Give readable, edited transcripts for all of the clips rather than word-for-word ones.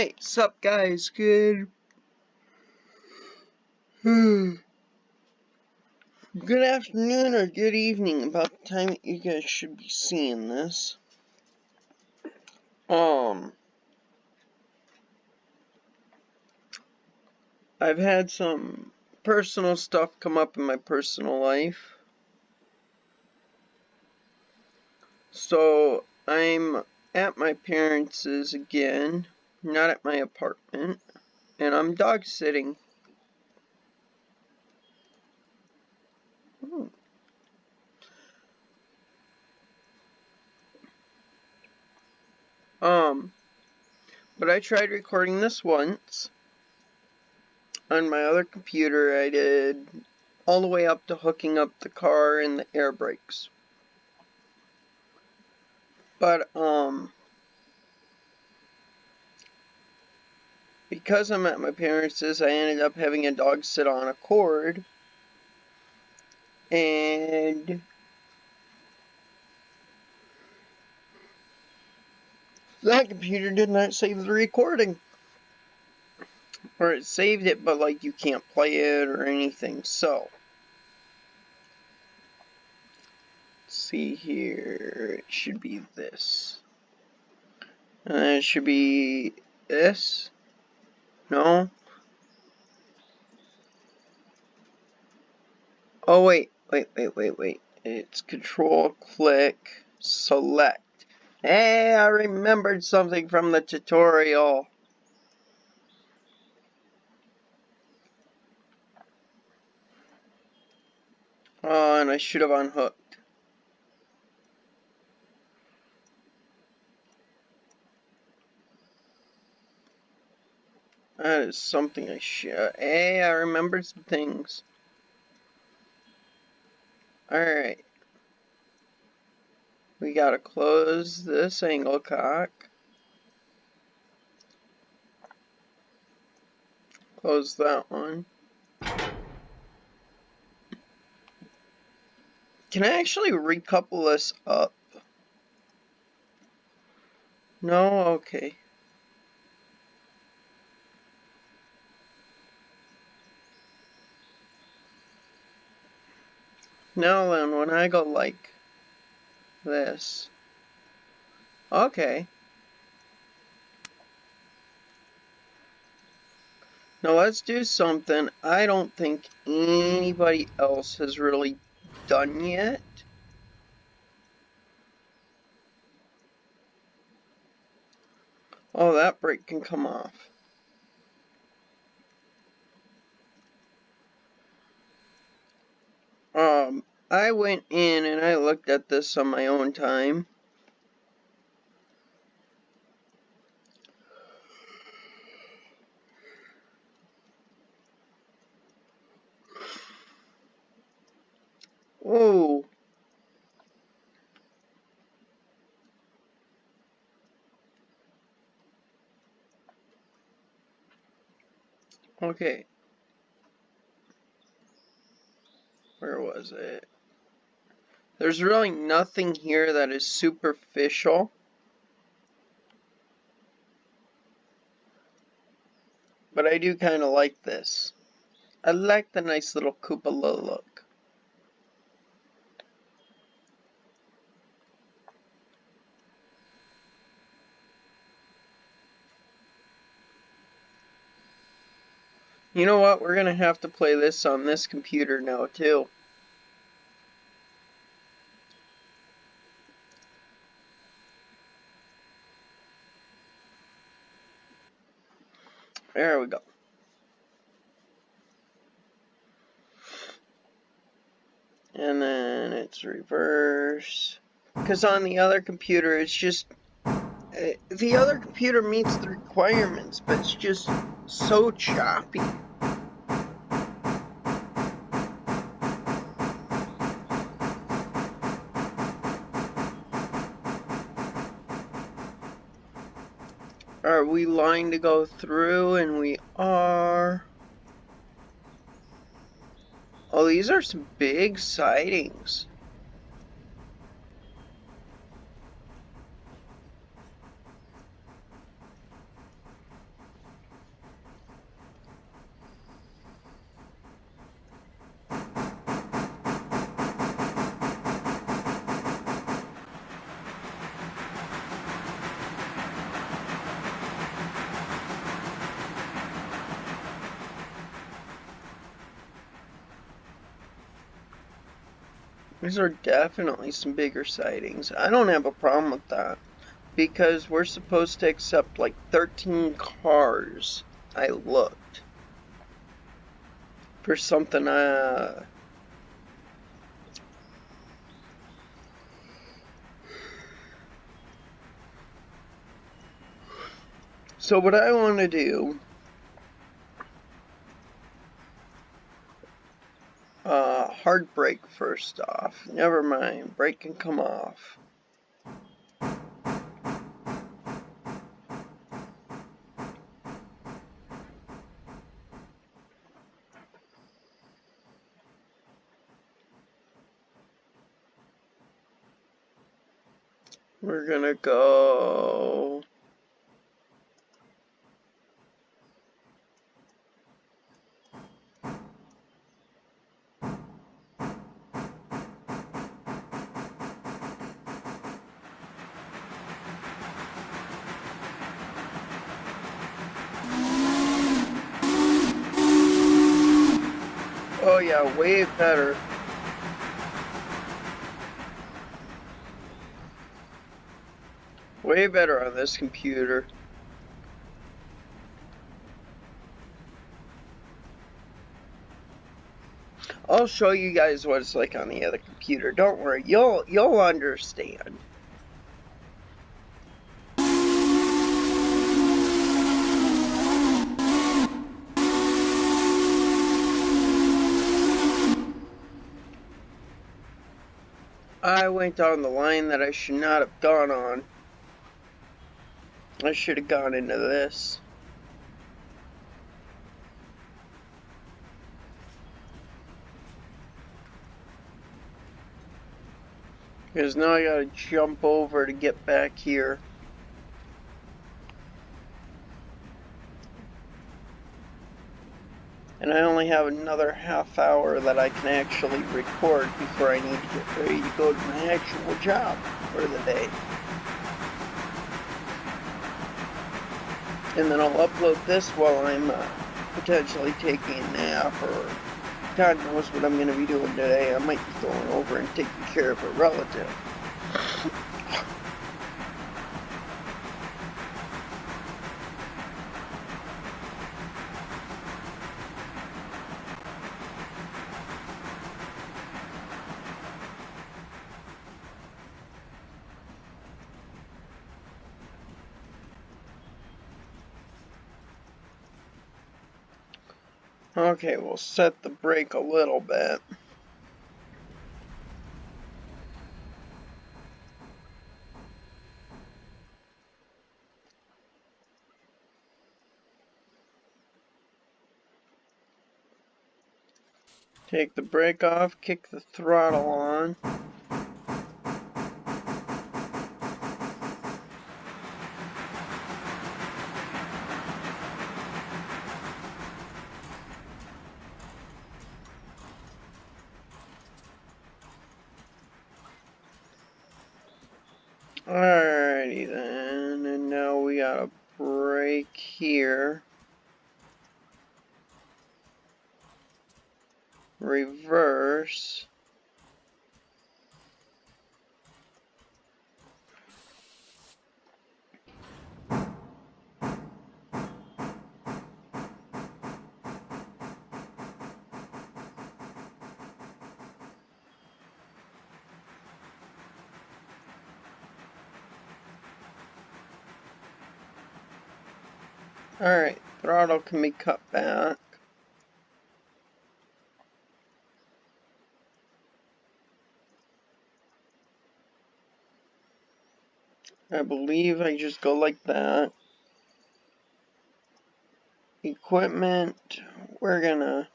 Alright, sup guys, good good afternoon or good evening, about the time that you guys should be seeing this. I've had some personal stuff come up in my personal life. So, I'm at my parents' again, not at my apartment, and I'm dog sitting. But I tried recording this once. On my other computer, I did all the way up to hooking up the car and the air brakes. But, because I'm at my parents', I ended up having a dog sit on a cord. And that computer did not save the recording. Or it saved it, but like you can't play it or anything. So, let's see here. It should be this. And then it should be this. No. Oh, wait. It's control, click, select. Hey, I remembered something from the tutorial. Oh, and I should have unhooked. That is something I should. Hey, I remembered some things. Alright. We gotta close this angle cock. Close that one. Can I actually recouple this up? No? Okay. Now then, when I go like this. Okay. Now let's do something I don't think anybody else has really done yet. Oh, that brake can come off. I went in and I looked at this on my own time. Whoa. Okay. Where was it? There's really nothing here that is superficial. But I do kind of like this. I like the nice little cupola look. You know what? We're going to have to play this on this computer now, too. There we go. And then it's reverse. Because on the other computer, it's just... the other computer meets the requirements, but it's just so choppy. Are we lined to go through? And we are. Oh, these are some big sidings. These are definitely some bigger sightings. I don't have a problem with that because we're supposed to accept like 13 cars. I looked for something. So what I want to do, hard brake first off. Never mind, brake can come off. We're gonna go. Oh yeah, way better. Way better on this computer. I'll show you guys what it's like on the other computer. Don't worry, you'll understand. I went down the line that I should not have gone on. I should have gone into this. Because now I gotta jump over to get back here. And I only have another half hour that I can actually record before I need to get ready to go to my actual job for the day. And then I'll upload this while I'm potentially taking a nap, or God knows what I'm going to be doing today. I might be going over and taking care of a relative. Okay, we'll set the brake a little bit. Take the brake off, kick the throttle on. Alrighty then, and now we got a brake here. Reverse. Alright, throttle can be cut back. I believe I just go like that. Equipment, we're gonna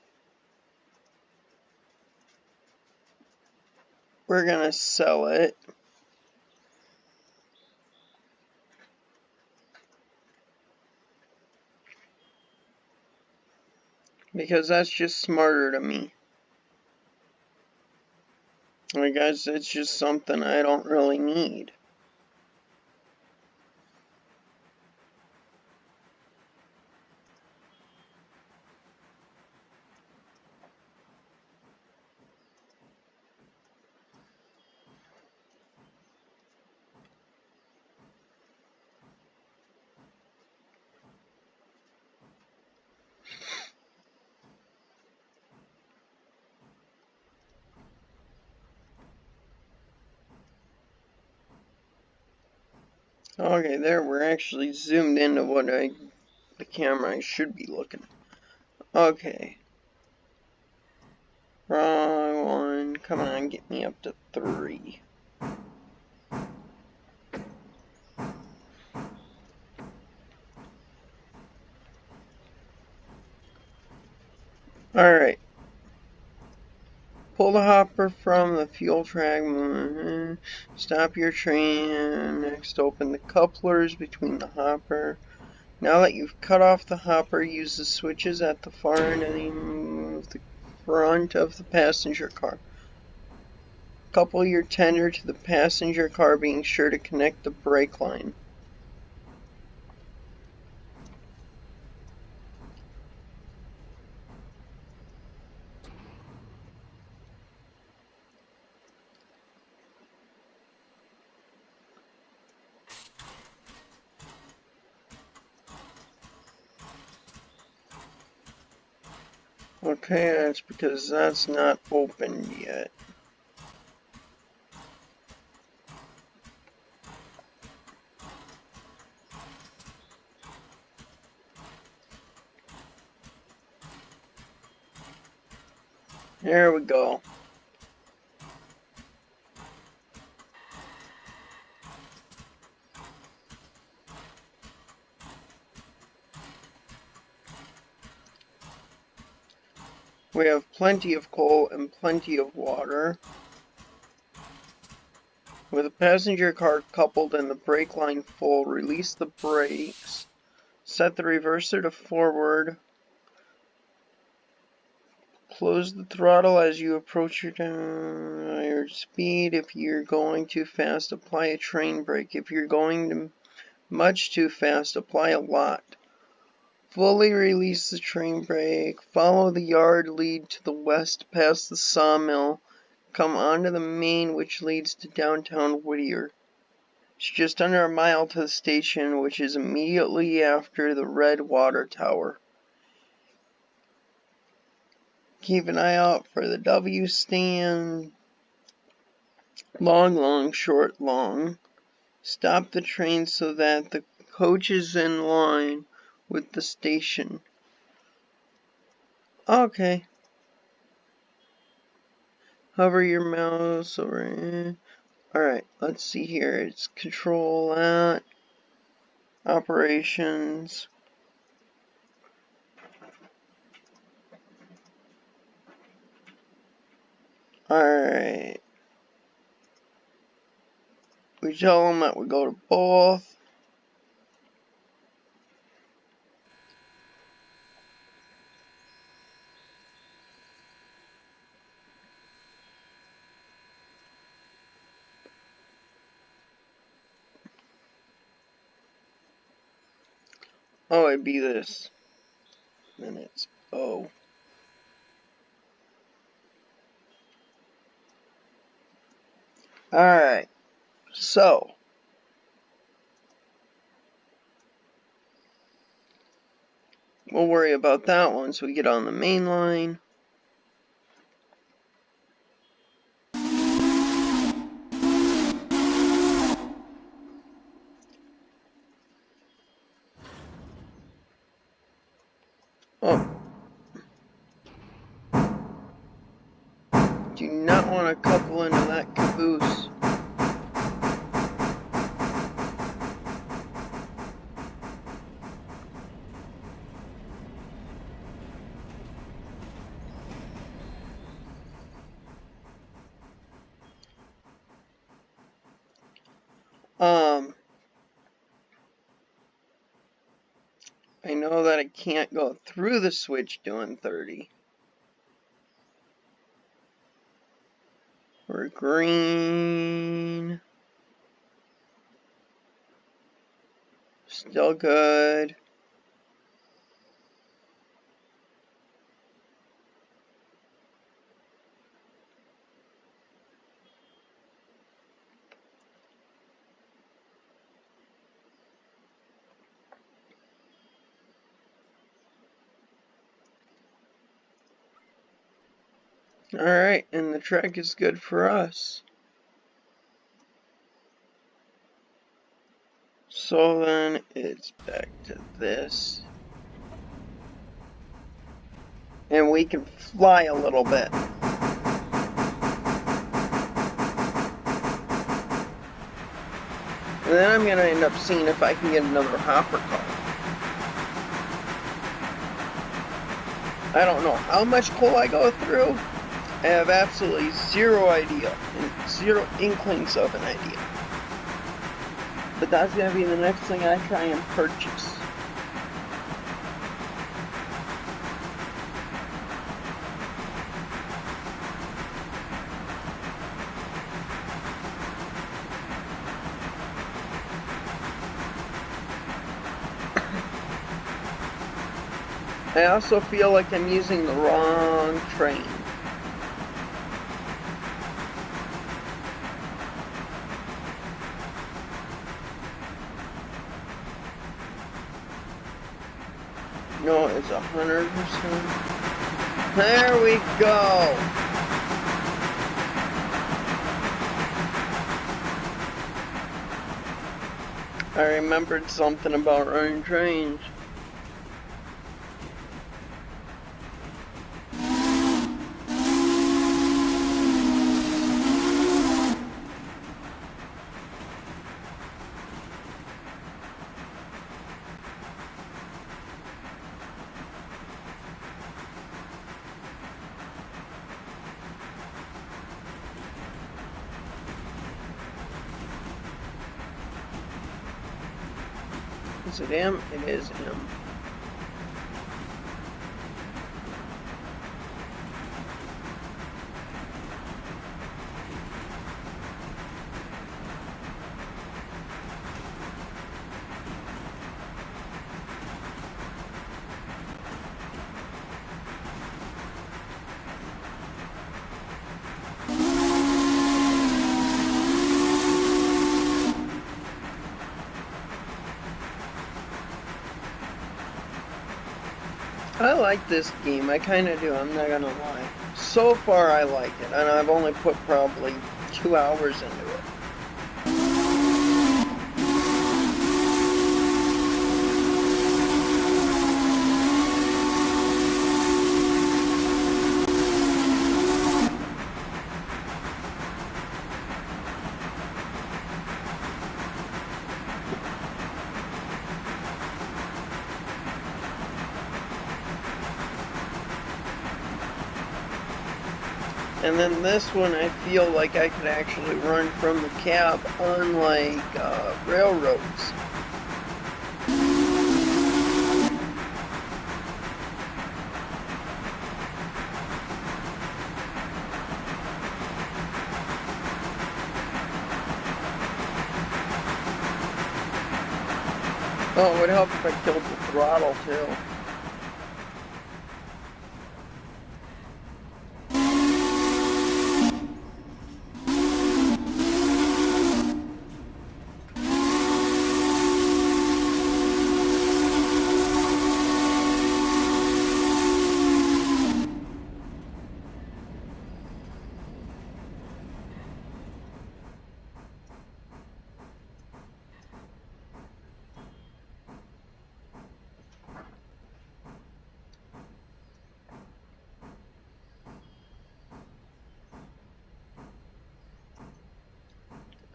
sell it. Because that's just smarter to me. I guess it's just something I don't really need. Okay, there we're actually zoomed into what the camera I should be looking. Okay. Wrong one. Come on, get me up to 3. Alright. Pull the hopper from the fuel track. Stop your train. Next, open the couplers between the hopper. Now that you've cut off the hopper, use the switches at the far end and move the front of the passenger car. Couple your tender to the passenger car, being sure to connect the brake line. Okay, that's because that's not opened yet. There we go. We have plenty of coal and plenty of water. With the passenger car coupled and the brake line full, release the brakes. Set the reverser to forward. Close the throttle as you approach your desired speed. If you're going too fast, apply a train brake. If you're going much too fast, apply a lot. Fully release the train brake. Follow the yard lead to the west past the sawmill. Come onto the main which leads to downtown Whittier. It's just under a mile to the station, which is immediately after the red water tower. Keep an eye out for the W stand. Long, long, short, long. Stop the train so that the coach is in line with the station. Okay. Hover your mouse over. Alright, let's see here. It's control that. Operations. Alright. We tell them that we go to both. Oh, it'd be this. Then it's O. Alright. So. We'll worry about that once we get on the main line. Oh. Do not want to couple into that caboose. I know that I can't go through the switch doing 30. We're green. Still good. Alright, and the track is good for us. So then it's back to this. And we can fly a little bit. And then I'm going to end up seeing if I can get another hopper call. I don't know how much coal I go through. I have absolutely zero idea and zero inklings of an idea. But that's going to be the next thing I try and purchase. I also feel like I'm using the wrong train. No, it's 100%. There we go. I remembered something about running trains. Is it M? It is M. I like this game, I kinda do, I'm not gonna lie. So far I like it, and I've only put probably 2 hours into it. And then this one, I feel like I could actually run from the cab, unlike railroads. Oh, it would help if I killed the throttle too.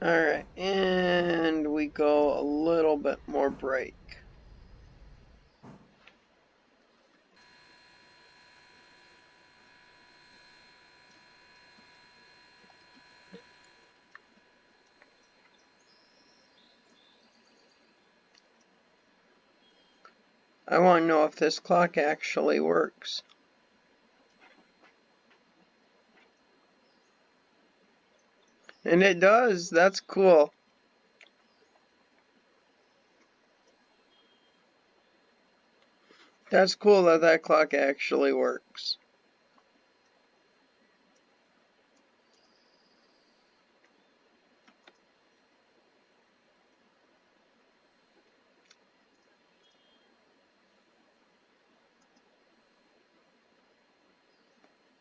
Alright, and we go a little bit more brake. I want to know if this clock actually works. And it does, that's cool. That's cool that that clock actually works.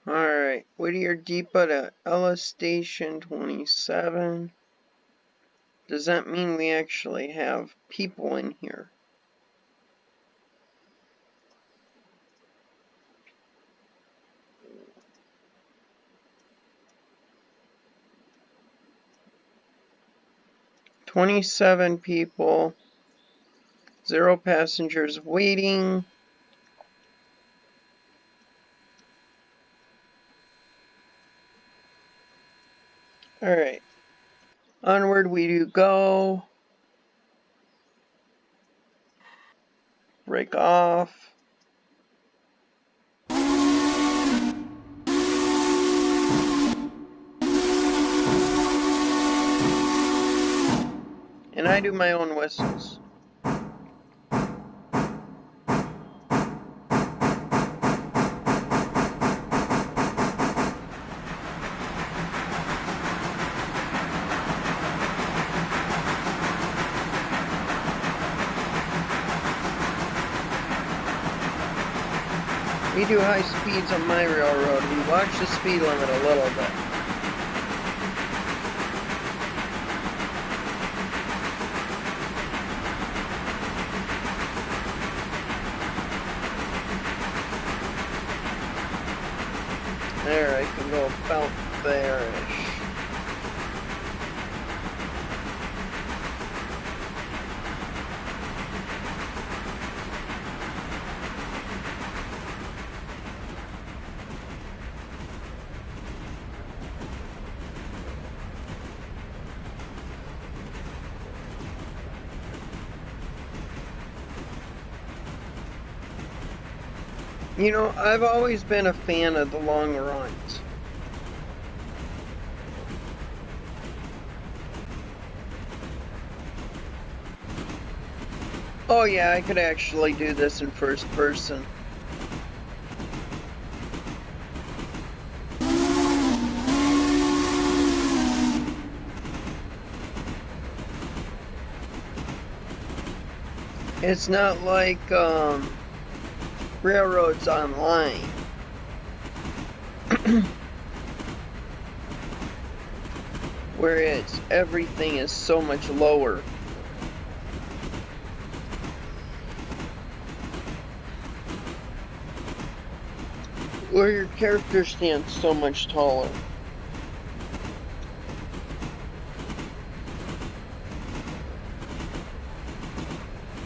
Alright, Whittier Depot to Ellis Station 27. Does that mean we actually have people in here? $27 people, 0 passengers waiting. Alright. Onward we do go. Break off. And I do my own whistles. We do high speeds on my railroad. We watch the speed limit a little bit. There, I can go about there-ish. You know, I've always been a fan of the long runs. Oh yeah, I could actually do this in first person. It's not like, Railroads Online. Where everything is so much lower. Where your character stands so much taller.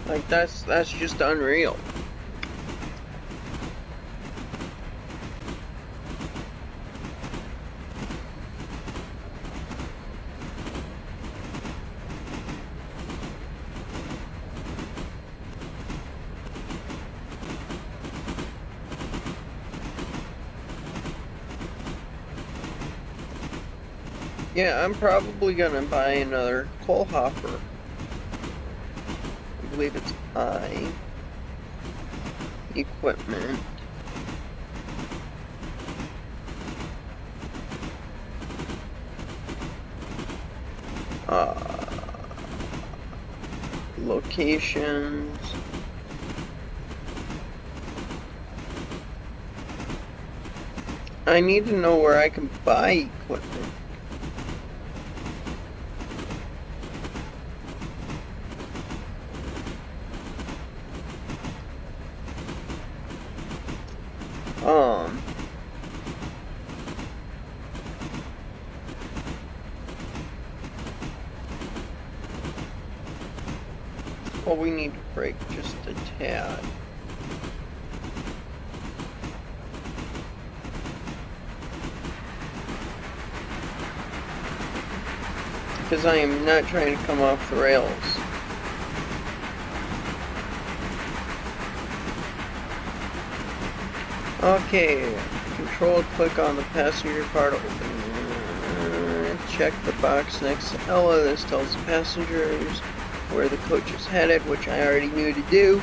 Like that's just unreal. Yeah, I'm probably gonna buy another coal hopper. I believe it's equipment. Locations. I need to know where I can buy equipment. Well, we need to break just a tad. Because I am not trying to come off the rails. Okay, control click on the passenger part open. Check the box next to Ella. This tells the passengers where the coach is headed, which I already knew to do.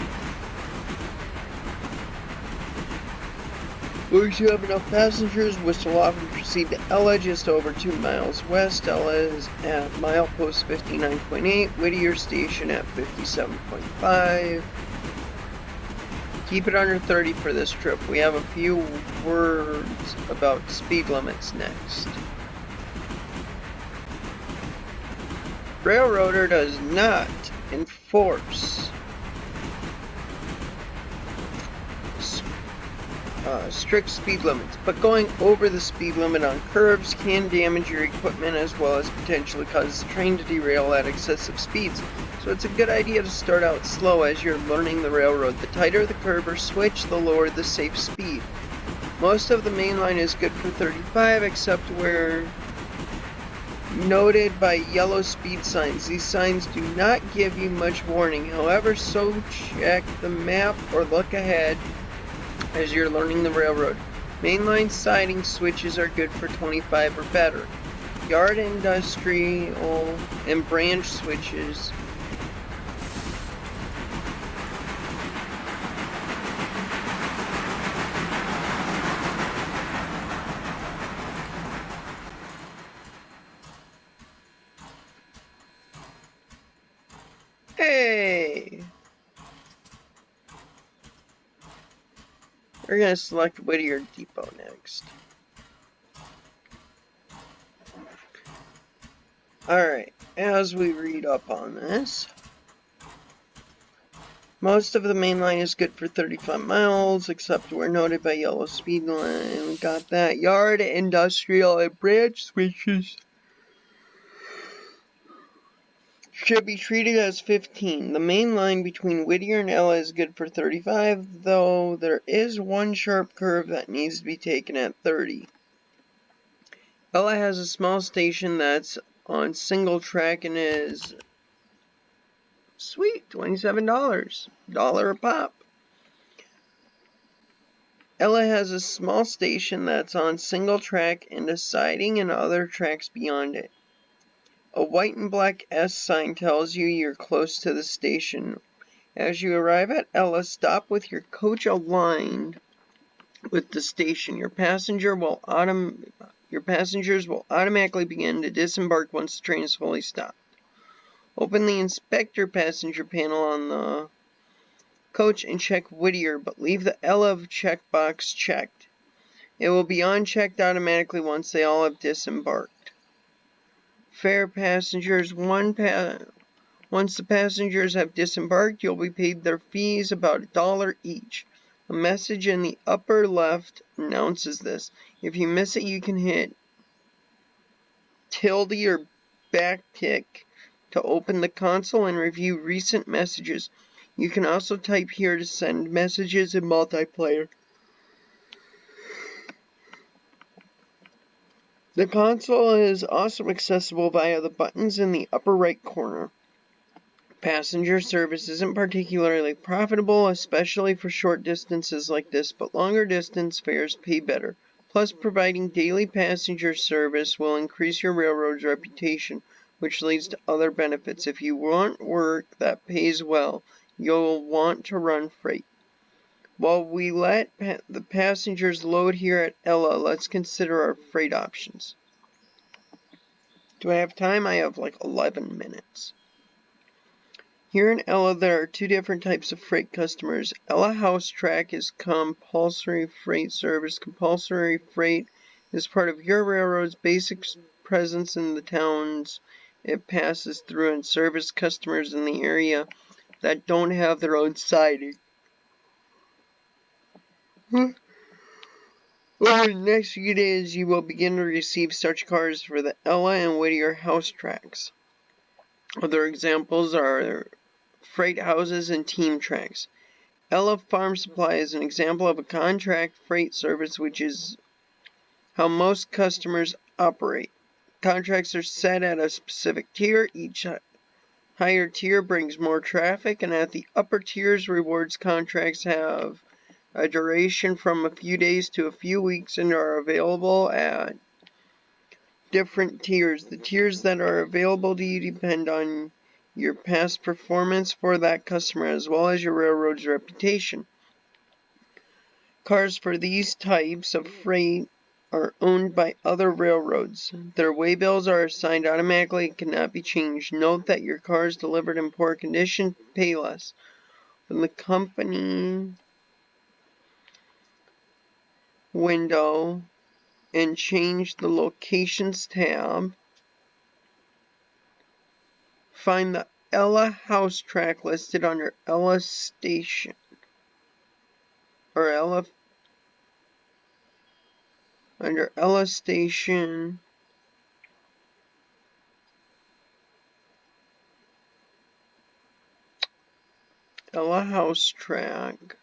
Once you have enough passengers, whistle off and proceed to Ella, just over 2 miles west. Ella is at milepost 59.8, Whittier Station at 57.5. Keep it under 30 for this trip. We have a few words about speed limits next. Railroader does not enforce strict speed limits, but going over the speed limit on curves can damage your equipment as well as potentially cause the train to derail at excessive speeds. So it's a good idea to start out slow as you're learning the railroad. The tighter the curve or switch, the lower the safe speed. Most of the main line is good for 35, except where noted by yellow speed signs. These signs do not give you much warning. However, so check the map or look ahead as you're learning the railroad. Mainline siding switches are good for 25 or better. Yard, industrial, and branch switches Hey! We're going to select Whittier Depot next. Alright, as we read up on this, most of the main line is good for 35 miles, except where noted by yellow speed line. We got that. Yard, industrial, and branch switches should be treated as 15. The main line between Whittier and Ella is good for 35, though there is one sharp curve that needs to be taken at 30. Ella has a small station that's on single track and is sweet, $27, $1 a pop. Ella has a small station that's on single track and a siding and other tracks beyond it. A white and black S sign tells you you're close to the station. As you arrive at Ella, stop with your coach aligned with the station. Your passengers will automatically begin to disembark once the train is fully stopped. Open the inspector passenger panel on the coach and check Whittier, but leave the Ella checkbox checked. It will be unchecked automatically once they all have disembarked. Fare passengers, once the passengers have disembarked, you'll be paid their fees, about $1 each. A message in the upper left announces this. If you miss it, you can hit tilde or backtick to open the console and review recent messages. You can also type here to send messages in multiplayer. The console is also accessible via the buttons in the upper right corner. Passenger service isn't particularly profitable, especially for short distances like this, but longer distance fares pay better. Plus, providing daily passenger service will increase your railroad's reputation, which leads to other benefits. If you want work that pays well, you'll want to run freight. While we let the passengers load here at Ella, let's consider our freight options. Do I have time? I have like 11 minutes. Here in Ella, there are two different types of freight customers. Ella House Track is compulsory freight service. Compulsory freight is part of your railroad's basic presence in the towns it passes through and service customers in the area that don't have their own siding. Over the next few days, you will begin to receive such cars for the Ella and Whittier House Tracks. Other examples are freight houses and team tracks. Ella Farm Supply is an example of a contract freight service, which is how most customers operate. Contracts are set at a specific tier. Each higher tier brings more traffic, and at the upper tiers, rewards contracts have a duration from a few days to a few weeks and are available at different tiers. The tiers that are available to you depend on your past performance for that customer as well as your railroad's reputation. Cars for these types of freight are owned by other railroads. Their waybills are assigned automatically and cannot be changed. Note that your cars delivered in poor condition pay less. From the company window and change the locations tab. Find the Ella House track listed under Ella Station. Or Ella... Under Ella Station... Ella House track.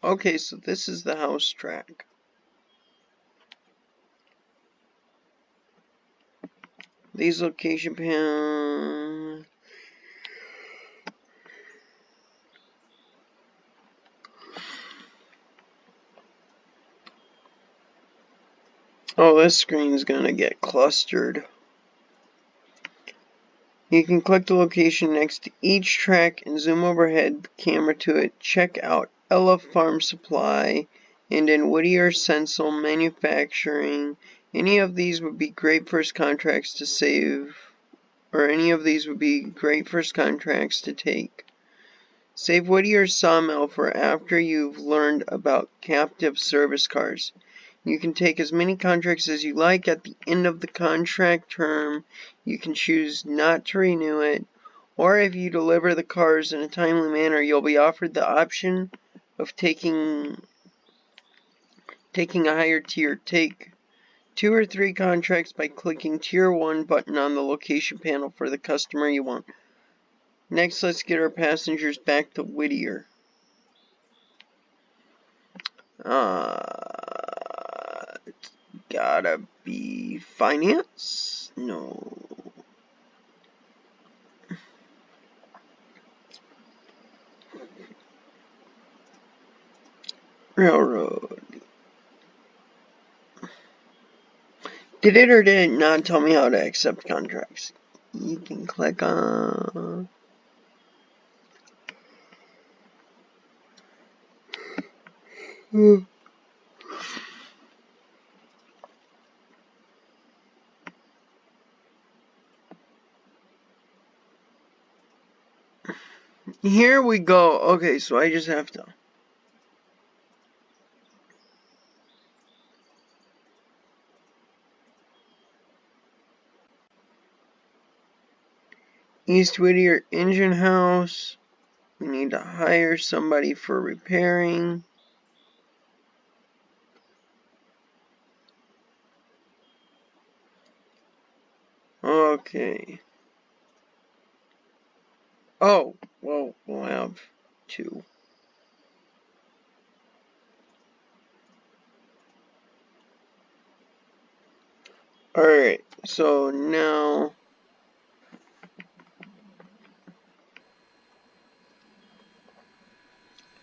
Okay, so this is the house track. These location pan. Oh, this screen's gonna get clustered. You can click the location next to each track and zoom overhead the camera to it. Check out Ella Farm Supply and in Whittier Stencil Manufacturing. Any of these would be great first contracts to save, or any of these would be great first contracts to take. Save Whittier Sawmill for after you've learned about captive service cars. You can take as many contracts as you like. At the end of the contract term, you can choose not to renew it, or if you deliver the cars in a timely manner, you'll be offered the option of taking a higher tier. Take 2 or 3 contracts by clicking Tier 1 button on the location panel for the customer you want. Next, let's get our passengers back to Whittier. It's gotta be finance? No. Railroad. Did it or did it not tell me how to accept contracts? You can click on... Here we go. Okay, so I just have to... East Whittier Engine House. We need to hire somebody for repairing. Okay. Oh, well, we'll have 2. Alright, so now...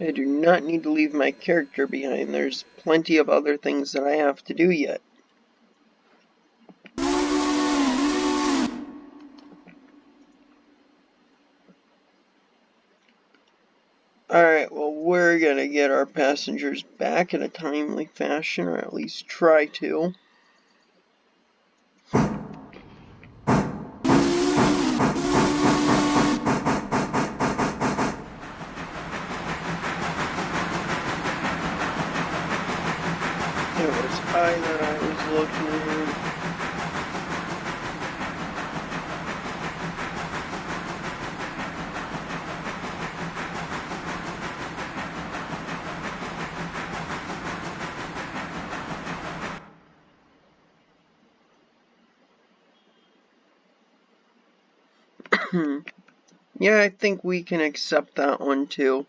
I do not need to leave my character behind. There's plenty of other things that I have to do yet. Alright, well, we're gonna get our passengers back in a timely fashion, or at least try to. It was I that I was looking at. Yeah, I think we can accept that one too.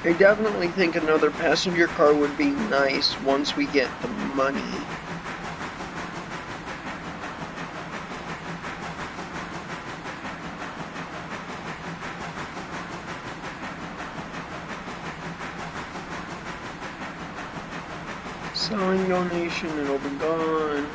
I definitely think another passenger car would be nice once we get the money. Selling donation and it'll be gone.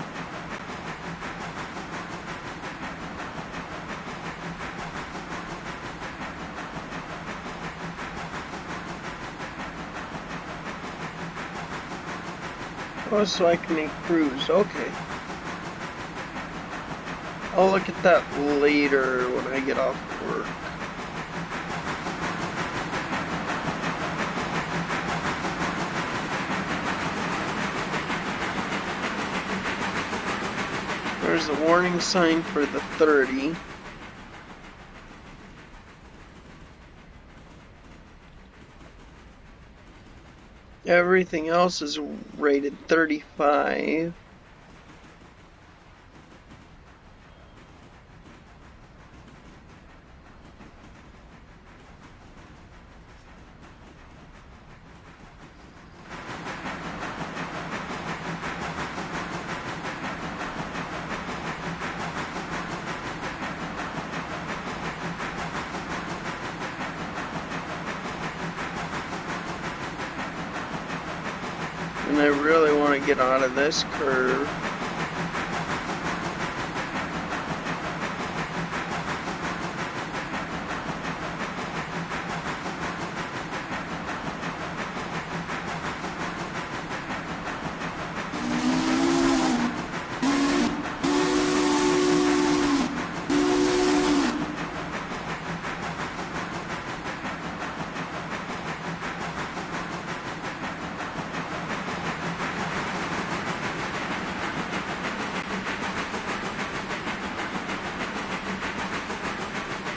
Oh, so I can make crews. Okay. I'll look at that later when I get off work. There's the warning sign for the 30. Everything else is rated 35. And I really want to get out of this curve.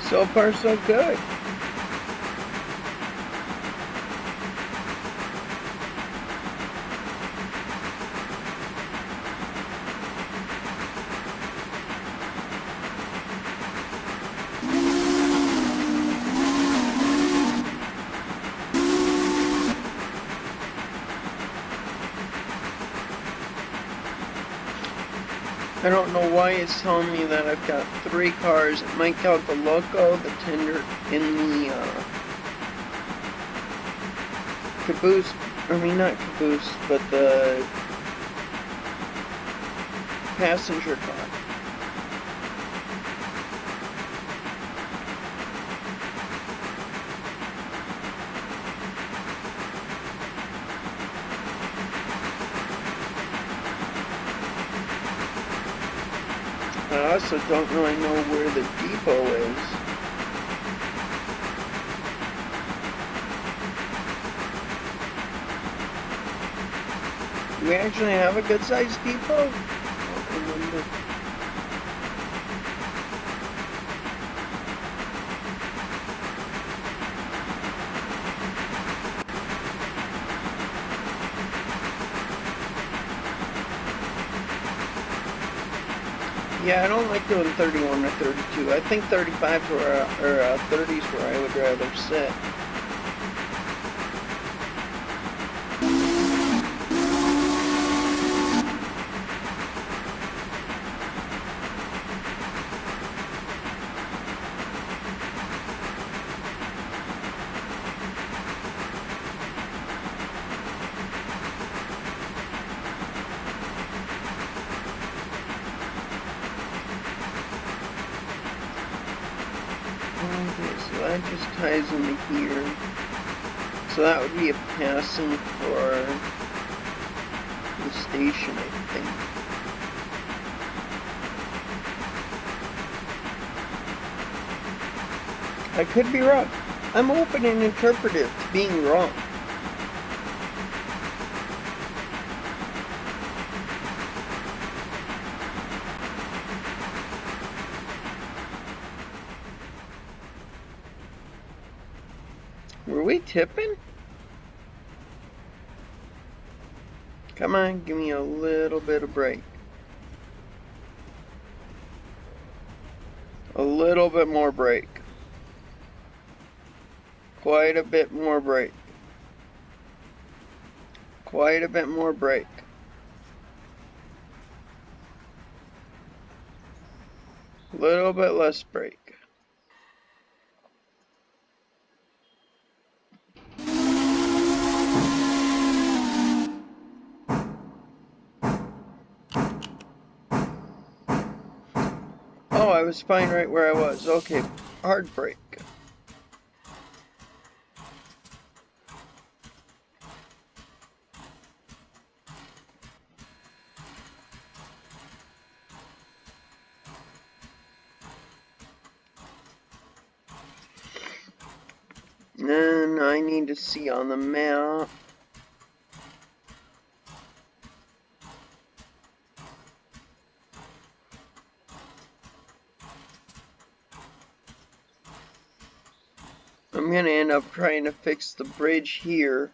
So far, so good. I don't know why it's telling me that I've got 3 cars. It might count the Loco, the Tender, and the Caboose. I mean, not Caboose, but the passenger car. I also don't really know where the depot is. Do we actually have a good-sized depot? I don't remember. Yeah, I don't like doing 31 or 32. I think 35 or 30s where I would rather sit. Okay, so that just ties into here. So that would be a passing for the station, I think. I could be wrong. I'm open and interpretive to being wrong. Were we tipping? Come on, give me a little bit of break. A little bit more break. Quite a bit more break. Quite a bit more break. A little bit less break. No, I was fine right where I was. Okay, hard break. And I need to see on the map. I'm gonna end up trying to fix the bridge here.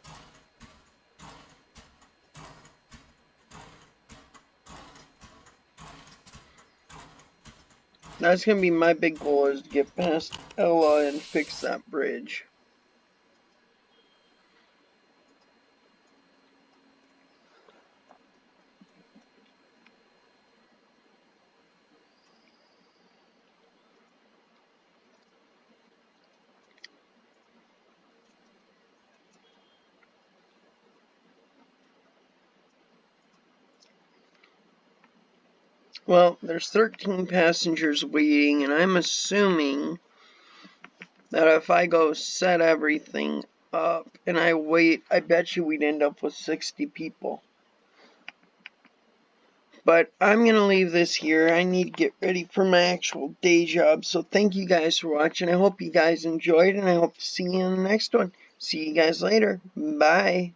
That's gonna be my big goal, is to get past Ella and fix that bridge. Well, there's 13 passengers waiting, and I'm assuming that if I go set everything up and I wait, I bet you we'd end up with 60 people. But I'm going to leave this here. I need to get ready for my actual day job. So thank you guys for watching. I hope you guys enjoyed, and I hope to see you in the next one. See you guys later. Bye.